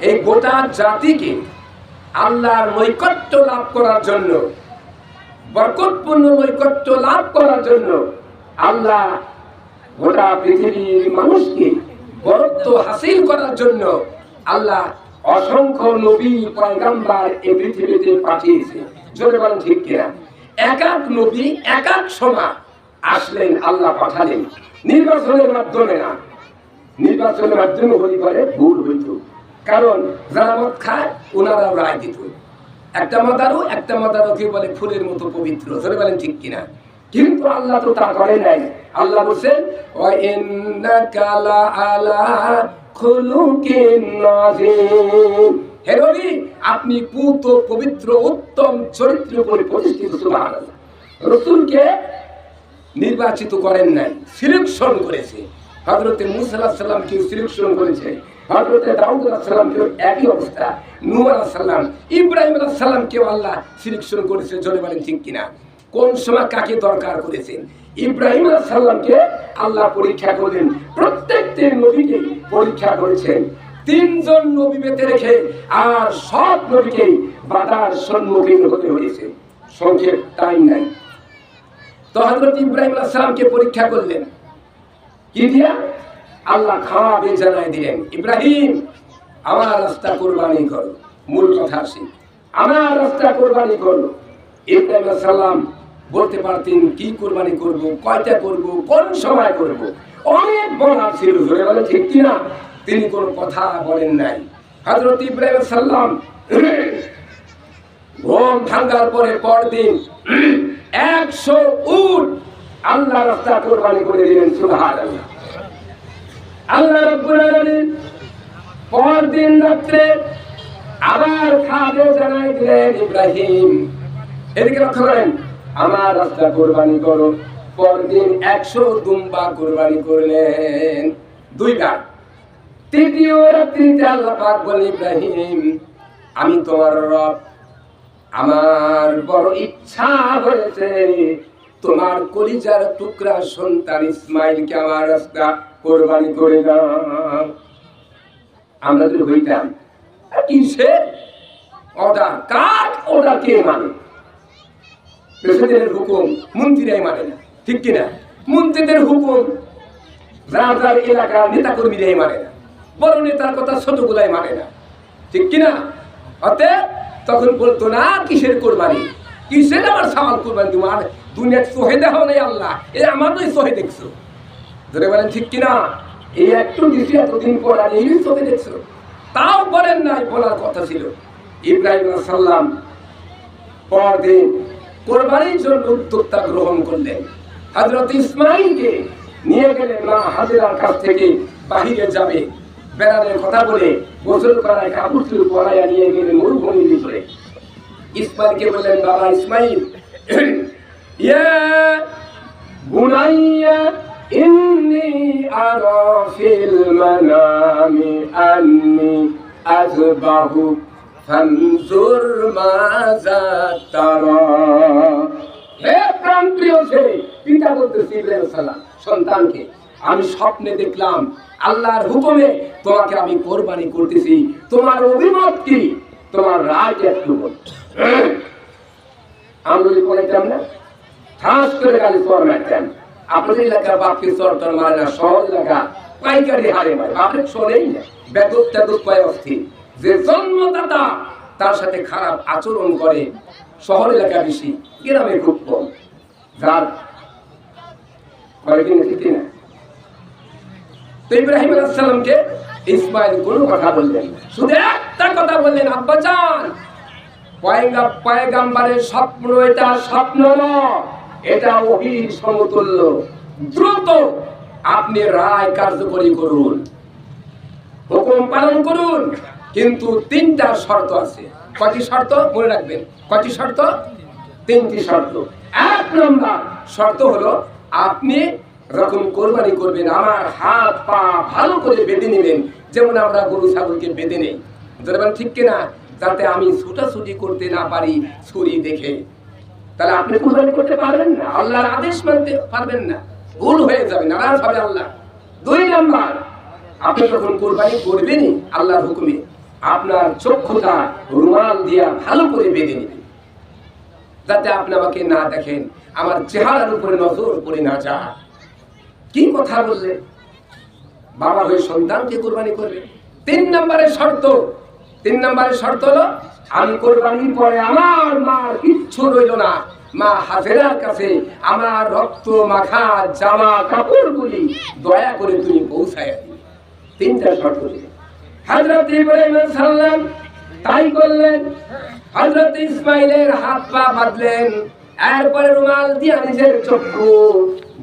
এই গোটা জাতিকে আল্লাহর নৈকট্য লাভ করার জন্য, বরকতপূর্ণ নৈকট্য লাভ করার জন্য আল্লাহ গোটা পৃথিবীর মানুষকে বরত্ব হাসিল করার জন্য আল্লাহ অসংখ্য নবী পয়গাম্বার এই পৃথিবীতে পাঠিয়েছে। জোরে বলেন ঠিক কিনা? এক এক নবী এক এক সময় আসলেন, আল্লাহ পাঠালেন। নির্বাচনের মাধ্যমে না, নির্বাচনের মাধ্যমে হতে পারে ভুল হইত, কারণ যারা মদ খায় ওনারাও রায় দিত। একটা মাদারও কেউ বলে ফুলের মতো পবিত্র। জোরে বলেন ঠিক কিনা? কিন্তু আল্লাহ তো তা করে নাই। আল্লাহ বলছেন ওয়া ইন্নাকা লাআলা খুলুকিন নাযীম, হে নবী আপনি পুত পবিত্র উত্তম চরিত্রের উপরে প্রতিষ্ঠিত। সুবহানাল্লাহ। রাসূলকে নির্বাচিত করেন নাই, সিলেকশন করেছে। হযরতে মূসা আলাইহিস সালামকে সিলেকশন করেছে, হযরতে দাউদ আলাইহিস সালামকে একই অবস্থা, নূহ আলাইহিস সালাম, ইব্রাহিম আলাইহিস সালামকেও আল্লাহ সিলেকশন করেছে। জোরে বলেন ঠিক কিনা? কোন সময় কাকে দরকার করেছেন? ইব্রাহিম আলাইহিস সালামকে আল্লাহ পরীক্ষা করলেন, প্রত্যেকটি নবীকে পরীক্ষা করেছেন। তিনজন নবী বেঁচে রেখে আর সব নবীকে বাধার সম্মুখীন হতে হয়েছে। সংক্ষেপ টাইম নাই। তো হযরত ইব্রাহিম আলাইহিস সালামকে পরীক্ষা করলেন কি দিয়া? আল্লাহ খাওয়াবে জানাই দিলেন, ইব্রাহিম আমার রাস্তা কুরবানি করো। মূল কথা আসি, আমার রাস্তা কুরবানি করো। ইব্রাহিম আলাইহিস সালাম বলতে পারতেন কি কুরবানি করব, কয়টা করব, কোন সময় করব, অনেক বলার ছিল। ধরে বলে ঠিক কিনা? তিনি কোনো কথা বলেন নাই। হযরত ইব্রাহিম আলাইহিস সালাম ঘুম ভাঙার পরে পরদিন 100 উট আল্লাহ রাস্তা কুরবানি করে দিলেন। সুবহানাল্লাহ। আল্লাহ রাব্বুল আলামিন পরদিন রাত্রে আবার খাবে জানাই দিলেন, ইব্রাহিম এদিকে লক্ষ্য করেন, আমার রাস্তা কুরবানি করো। পরদিন 100 দুম্বা কুরবানি করলেন, দুইবার। তৃতীয় রাত্রিতে আল্লাহ পাক বলেন, ইব্রাহিম আমি তোমার রব, আমার বড় ইচ্ছা হয়েছে তোমার কলিজার টুকরা সন্তান ইসমাইলকে আমার রাস্তা কুরবানি করে দাও। আমরা যদি হইতাম কিসের অর্ডার, কার অর্ডার কে মানে? প্রেসিডেন্টের হুকুম মন্ত্রীরাই মানে না, ঠিক কিনা? মন্ত্রীদের হুকুম রাজার এলাকার নেতা কর্মীরাই মানে না, বড় নেতার কথা ছোটগুলাই মানে না, ঠিক কিনা? অতএব তখন বলতো না কিসের কোরবানি, কিসের আমার সামাল কোরবানি তুমি আর দুনিয়ার চোহে দেখো নাই আল্লাহ, এই আমার নয় চোহে দেখছো। ধরে বলেন ঠিক কিনা? এই একটু দিছি এতদিন পর আর এই চোখে দেখছো, তাও বলেন নাই, বলার কথা ছিল। ইব্রাহিম আলাইহিস সালাম পরদিন কোরবানির জন্য উদ্যোক্তা গ্রহণ করলেন। হযরত ইসমাইলকে নিয়ে গেলেন মা হাজেরার কাছ থেকে, বাহিরে যাবে বেড়ানোর কথা বলে গোসল করায় কাপড় চুল পরাইয়া নিয়ে গেলেন মরুভূমির ভিতরে। ইসমাইলকে বললেন, বাবা ইসমাইল, ইয়া বুনাইয়া ইন্নী আরা ফিল মানামি আন্নী আযবাহু ফানজুর মাযা তারা। হে প্রাণপ্রিয় ছেলে, পিতা বলতেছে ইব্রাহিম আলাইহিস সালাম সন্তানকে, আমি স্বপ্নে দেখলাম আল্লাহর হুকুমে তোমাকে আমি কোরবানি করতেছি, তোমার অভিমত কি, তোমার রায় একটু বল। আমরা যদি বলাইতাম না, ঠাস করে গালি চর মারতাম। আপনাদের এলাকার বাপকে চর টর মারে না, শহর এলাকা পাইকারি হারে মারে, বাপের শোনেই না, বেদক টেদক পায় অস্থির। যে জন্মদাতা তার সাথে খারাপ আচরণ করে শহর এলাকা বেশি, গ্রামে খুব কম। যার কয়েকদিন ঠিক না। তো ইব্রাহিম আলাইহিস সালামকে ইসমাইল কোনো কথা বললেন না, শুধু একটা কথা বললেন, আব্বাজান পয়গাম্বরের স্বপ্ন এটা স্বপ্ন নয়, এটা ওহীর সমতুল্য। দ্রুত আপনি রায় কার্যকরী করুন, হুকুম পালন করুন, কিন্তু 3টা শর্ত আছে। কয়টি শর্ত মনে রাখবেন? কয়টি শর্ত? 3টি শর্ত। 1 নম্বর শর্ত হলো আপনি যখন কোরবানি করবেন আমার হাত পা ভালো করে বেঁধে নেবেন, যেমন আমরা গরু ছাগলকে বেঁধে নেই। ধরবেন ঠিক কিনা? যাতে আমি ছুটাছুটি করতে না পারি ছুরি দেখে, তাহলে আপনি কোরবানি করতে পারবেন না, আল্লাহর আদেশ মানতে পারবেন না, ভুল হয়ে যাবে, নারাজ হবে আল্লাহ। 2 নম্বর, আপনি যখন কোরবানি করবেনই আল্লাহর হুকুমে, আপনার চক্ষুটা রুমাল দিয়া ভালো করে বেঁধে নিন, যাতে আপনি আমাকে না দেখেন, আমার চেহারার উপরে নজর পড়ে না যায়। কি কথা বললে? বাবা হয়ে সন্তানকে কোরবানি করবে। 3 নম্বরের শর্ত হলো আমি কোরবানির পরে আমার মার কিচ্ছু রইল না, মা হাজেরার কাছে আমার রক্ত মাখা জামা কাপড়গুলি দয়া করে তুমি পৌঁছায় দিবে। 3টা শর্ত দিলেন। হযরত ইব্রাহিম সাল্লাম তাই করলেন। হযরত ইসমাইলের হাত পা বাঁধলেন, এরপরে রুমাল দিয়ে নিজের চক্ষু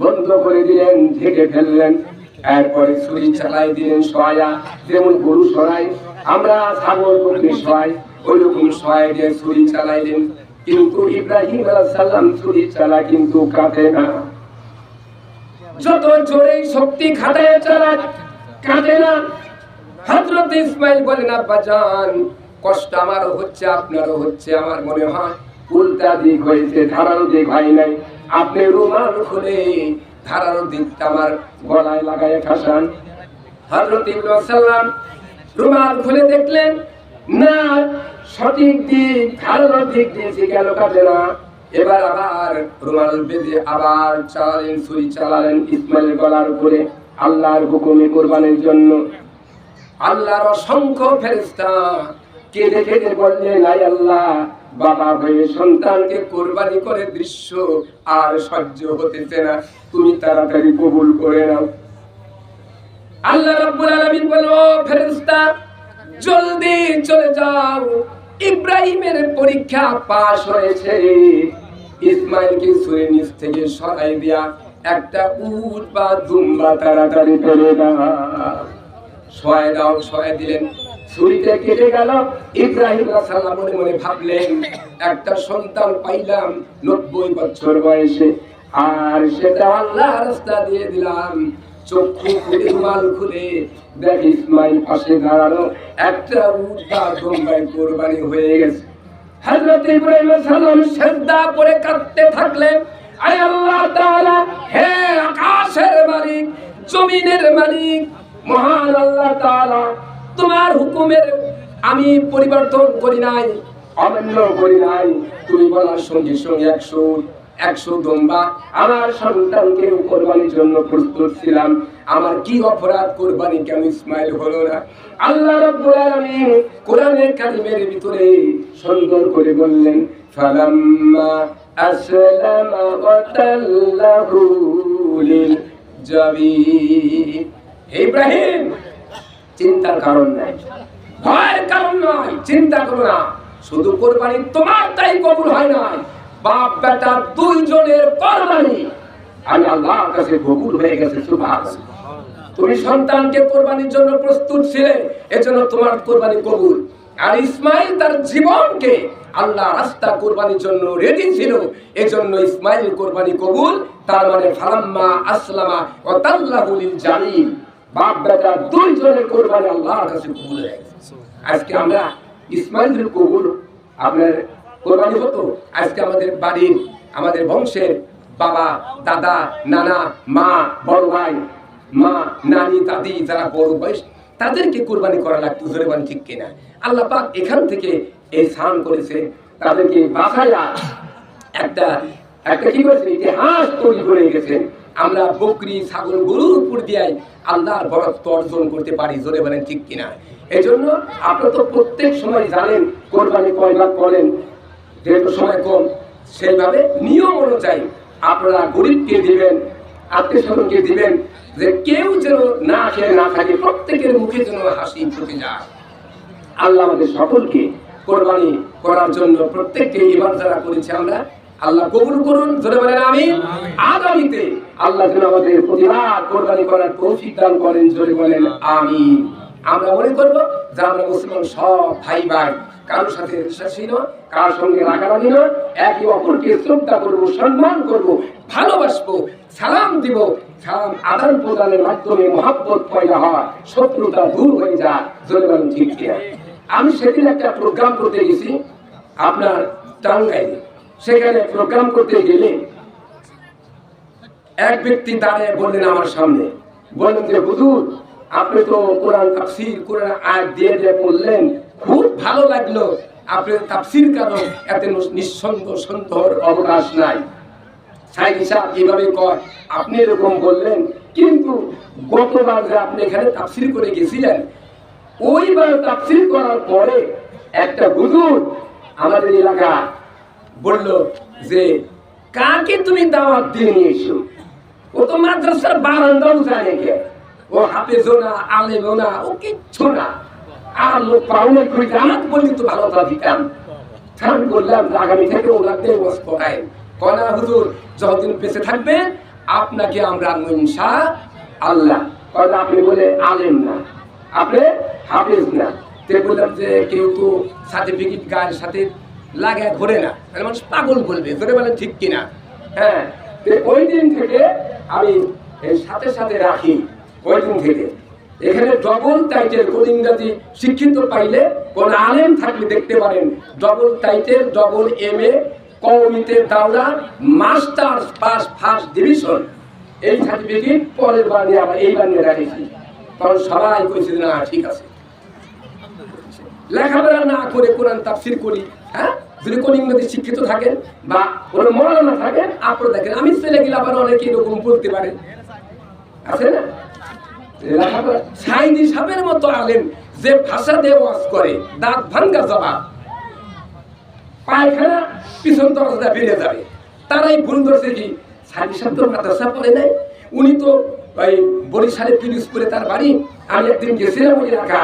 বন্ধ করে দিলেন, ঢেকে ফেললেন। এরপরে ছুরি চালাই দিলেন সয়া, যেমন গরু সরাই আমরা ছাগল বকরি সরাই, ওইরকম সয়া দিয়ে ছুরি চালাইলেন। কিন্তু ইব্রাহিম আলাইহিস সালাম ছুরি চালায় কিন্তু কাটে না। যত জোরে শক্তি খাটায় চালায় কাটে না। হযরত ইসমাইল বলেন, আব্বাজান কষ্ট আমারও হচ্ছে, আপনারও হচ্ছে, আমার মনে হয় উল্টা দিক হয়েছে, ধারালো দিক হয় নাই। আপনি রুমাল খুলে ধারালো দিকটা আমার গলায় লাগায় ঠাসান। হযরত ইব্রাহিম সাল্লাম রুমাল খুলে দেখলেন না, সঠিক দিক ধারালো দিক দিয়েছে, কেন কাটে না। এবার আবার রুমাল বেঁধে আবার চালালেন, ছুরি চালালেন ইসমাইলের গলার উপরে, আল্লাহর হুকুমে কোরবানির জন্য। আল্লাহর অসংখ্য ফেরেশতা কেঁদে কেঁদে বললেন, আয় আল্লাহ, বাবা হয়ে সন্তানকে কোরবানি করে দৃশ্য আর সহ্য হতেছে না, তুমি তাড়াতাড়ি কবুল করে নাও। আল্লাহ রাব্বুল আলামিন বলল, ফেরেশতা জলদি চলে যাও, ইব্রাহিমের পরীক্ষা পাস হয়েছে, ইসমাইলকে ছুরি নিচ থেকে সরাই দিয়া একটা উট বা দুম্বা তাড়াতাড়ি করে দাও। সহায় দাও, সহায় দিলেন, ছুরিতে কেটে গেল। ইব্রাহিম সাল্লাম মনে মনে ভাবলেন, একটা সন্তান পাইলাম 90 বছর বয়সে, আর সেটা আল্লাহর রাস্তা দিয়ে দিলাম। চক্ষু খুলে রুমাল খুলে দেখ ইসমাইল পাশে দাঁড়ানো, একটা উট বা দুম্বা কোরবানি হয়ে গেছে। হযরত ইব্রাহিম সাল্লাম সিজদা করে কাঁদতে থাকলেন, আয় আল্লাহ তাআলা, হে আকাশের মালিক, জমিনের মালিক, মহান আল্লাহ তাআলা, তোমার হুকুমের আমি পরিবর্তন করি নাই, অমান্য করি নাই। তুমি বলার সঙ্গে সঙ্গে 100 দুম্বা আমার সন্তানকে কোরবানির জন্য প্রস্তুত ছিলাম, আমার কি অপরাধ কোরবানি কেন ইসমাইল হলো না? আল্লাহ রাব্বুল আলামিন কোরআনের কারিমের ভিতরে সুন্দর করে বললেন, ফালাম্মা আসলামা ওয়া তাল্লাহু লিল জাবিন। ইব্রাহিম চিন্তার কারণ নাই, ভয়ের কারণ নাই, চিন্তা করো না। শুধু কোরবানি তোমার তাই কবুল হয় নাই, বাপ বেটা 2 জনের কোরবানি আমি আল্লাহর কাছে কবুল হয়ে গেছে। সুবহানাল্লাহ। তুমি সন্তানকে কোরবানির জন্য প্রস্তুত ছিলে, এজন্য তোমার কোরবানি কবুল। আর ইসমাইল তার জীবনকে আল্লাহ রাস্তা কোরবানির জন্য রেডি ছিল, এজন্য ইসমাইল কোরবানি কবুল। তার মানে ফালাম্মা আসলামা ওয়া তাল্লাহু লিল জাবিন, বাপ বেটা 2 জনের কোরবানি আল্লাহর কাছে কবুল হয়ে গেছে। আজকে আমরা ইসমাইলের কবুল আপনার কোরবানি হতো, আজকে আমাদের বাড়ির আমাদের বংশের বাবা দাদা নানা মা বড় ভাই মা নানি দাদি যারা বড় বয়স তাদেরকে কোরবানি করা লাগতো। জোরে বলেন ঠিক কিনা? আল্লাহ পাক এখান থেকে এই স্থান করেছে, তাদেরকে বাঁচায়া একটা কি করেছে, ইতিহাস তৈরি করে গেছেন। আমরা বকরি ছাগল গরুর উপর দিয়ে আল্লাহর বরকত অর্জন করতে পারি। জোরে বলেন ঠিক কিনা? এই জন্য আপনারা তো প্রত্যেক সময় জানেন কোরবানি কয় ভাগ করেন, যেহেতু সময় কম, সেইভাবে নিয়ম অনুযায়ী আপনারা গরিবকে দিবেন, আত্মীয় স্বজনকে দিবেন, যে কেউ যেন না খেয়ে না থাকে, প্রত্যেকের মুখে যেন হাসি ফুটে যায়। আল্লাহ আমাদের সকলকে কোরবানি করার জন্য প্রত্যেককে ইমান যারা করেছে আমরা আল্লাহ কবুল করুন। জোরে বলেন আমিন। আগামীতে আল্লাহ যেন আমাদের প্রতিবার কোরবানি করার তৌফিক দান করেন। জোরে বলেন আমিন। আমরা মনে করবো যে আমরা মুসলমান সব ভাই ভাই, কারোর সাথে ছিল কার সঙ্গে রাগারাগি নয়, একে অপরকে শ্রদ্ধা করবো, সম্মান করবো, ভালোবাসবো, সালাম দিব। সালাম আদান প্রদানের মাধ্যমে মহাব্বত পয়দা হয়, শত্রুতা দূর হয়ে যায়। জোরে বলেন ঠিক কিনা? আমি সেদিন একটা প্রোগ্রাম করতে গেছি আপনার টাঙ্গাইলে। সেখানে প্রোগ্রাম করতে গেলে এক ব্যক্তি দাঁড়িয়ে বললেন আমার সামনে, বললেন যে হুজুর আপনি তো কোরআন তাফসীর কোরআন আয়াত দিয়ে দিয়ে বললেন, খুব ভালো লাগলো। আপনি তাফসীর কারো এত নিঃসন্দেহ সন্দেহের অবকাশ নাই। সাইদ সাহেব এইভাবে কয়, আপনি এরকম বললেন, কিন্তু গতবার যে আপনি এখানে তাফসীর করে গেছিলেন, ওইবার তাফসীর করার পরে একটা হুজুর আমাদের এলাকা বলল যে কাকে তুমি দাওয়াত দিয়ে নিয়েছো? ও তো মাদ্রাসার বারান্দাও জানে কে, ও হাফেজও না, আলেমও না, ও কিচ্ছু না। আর লোক পাওনা করে আমাকে বললি তো ভালো তা দিতাম। আমি বললাম আগামী থেকে ওনাকে ওয়াজ করায়, কনা হুজুর যতদিন বেঁচে থাকবে আপনাকে আমরা ইনশাআল্লাহ। কারণ আপনি বলে আলেম না, আপনি হাফেজ না। তে বললাম যে কেউ তো সার্টিফিকেট গায়ের সাথে লাগায় ঘোরে না, তাহলে মানুষ পাগল বলবে, ধরে বলেন ঠিক কিনা? হ্যাঁ, ওই দিন থেকে আমি এর সাথে সাথে রাখি। ওই দিন থেকে এখানে ডবল টাইটেল, কোন ইংরেজি শিক্ষিত পাইলে কোন আলেম থাকলে দেখতে পারেন, ডবল টাইটেল, ডবল MA, কওমিতে দাওরা, মাস্টার্স পাস ফার্স্ট ডিভিশন, এই সার্টিফিকেট পরের বার নিয়ে আবার এইবার নিয়ে রাখেছি। তখন সবাই কইছে না ঠিক আছে। লেখাপড়া না করে কোরআন তাফসীর করি, হ্যাঁ, যদি কোন ইংরেজি শিক্ষিত থাকেন বা কোনো মৌলানা থাকেন, আপনারা দেখেন আমি ছেলে গেলে আবার অনেকে এরকম বলতে পারে, আছে না? সাইদি সাহেবের মতো আলেম যে ভাষা দিয়ে ওয়াজ করে, দাঁত ভাঙ্গা জবাব, পায়খানা পিছন দরজা বেরিয়ে যাবে, তারাই ভুল ধরছে কি সাইদি সাহেব তো মাদ্রাসা পড়ে নাই, উনি তো ওই বরিশালে পিরোজপুরে তার বাড়ি। আমি একদিন গেছিলাম ওই এলাকা,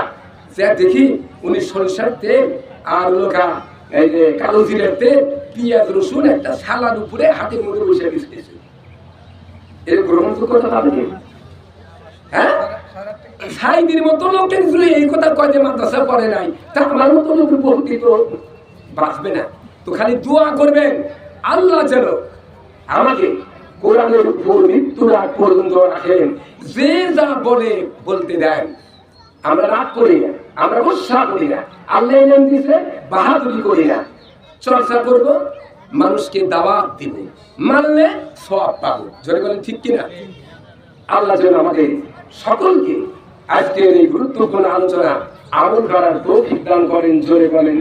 যে দেখি উনি সরিষার তেল আর লোকা এই যে কালো জিরের তেল, পেঁয়াজ রসুন একটা সালাদ উপরে হাতের মধ্যে বসে গেছে। এর গ্রহণযোগ্যতা পাবে কি? হ্যাঁ, সাইদির মতো লোকের এই কথা কয় যে মাদ্রাসা পড়ে নাই, তা আমার মতো লোক বহুটি তো বাঁচবে না। তো খালি দোয়া করবেন আল্লাহ যেন আমাকে কোরআনের উপর মৃত্যুর আগ পর্যন্ত রাখেন, যে যা বলে বলতে দেন, আমরা রাগ করি না, আমরা গুসা করি না, আল্লাহ এলেন দিয়েছে, বাহাদুরি করি না, চর্চা করব, মানুষকে দাওয়াত দিব, মানলে সওয়াব পাবো। জোরে বলেন ঠিক কিনা? আল্লাহ যেন আমাদের সকলকে আজকের এই গুরুত্বপূর্ণ আলোচনা আমল করার তৌফিক দান করেন। জোরে বলেন